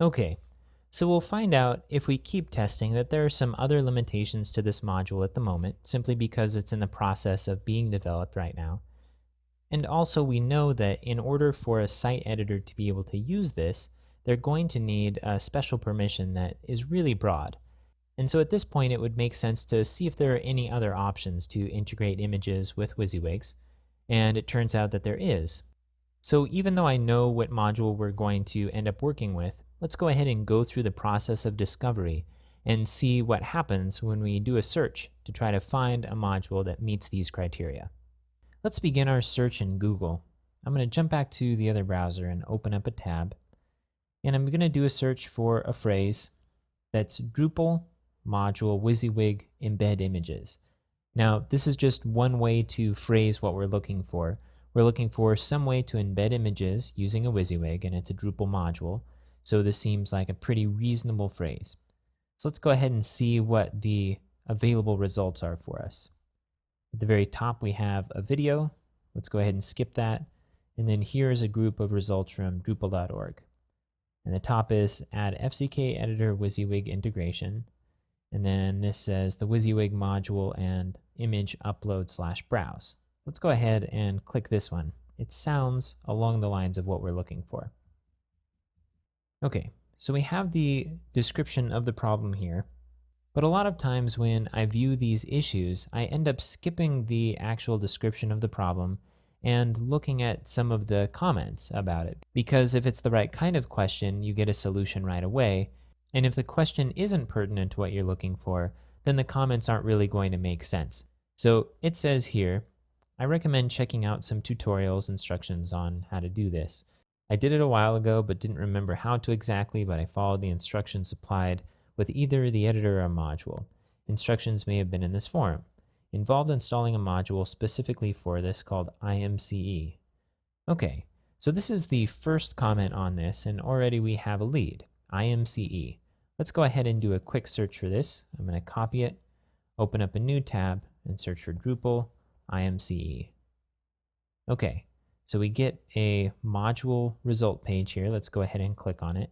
Okay, so we'll find out if we keep testing that there are some other limitations to this module at the moment, simply because it's in the process of being developed right now. And also we know that in order for a site editor to be able to use this, they're going to need a special permission that is really broad. And so at this point, it would make sense to see if there are any other options to integrate images with WYSIWYGs, and it turns out that there is. So even though I know what module we're going to end up working with, let's go ahead and go through the process of discovery and see what happens when we do a search to try to find a module that meets these criteria. Let's begin our search in Google. I'm going to jump back to the other browser and open up a tab, and I'm going to do a search for a phrase that's Drupal module WYSIWYG embed images. Now, this is just one way to phrase what we're looking for. We're looking for some way to embed images using a WYSIWYG, and it's a Drupal module, so this seems like a pretty reasonable phrase. So let's go ahead and see what the available results are for us. At the very top, we have a video. Let's go ahead and skip that. And then here's a group of results from Drupal.org. And the top is add FCK editor WYSIWYG integration. And then this says the WYSIWYG module and image upload/browse. Let's go ahead and click this one. It sounds along the lines of what we're looking for. Okay, so we have the description of the problem here, but a lot of times when I view these issues, I end up skipping the actual description of the problem and looking at some of the comments about it. Because if it's the right kind of question, you get a solution right away. And if the question isn't pertinent to what you're looking for, then the comments aren't really going to make sense. So it says here, I recommend checking out some tutorials instructions on how to do this. I did it a while ago, but didn't remember how to exactly, but I followed the instructions supplied with either the editor or a module. Instructions may have been in this form. Involved installing a module specifically for this called IMCE. Okay, so this is the first comment on this, and already we have a lead, IMCE. Let's go ahead and do a quick search for this. I'm going to copy it, open up a new tab, and search for Drupal IMCE. Okay, so we get a module result page here. Let's go ahead and click on it.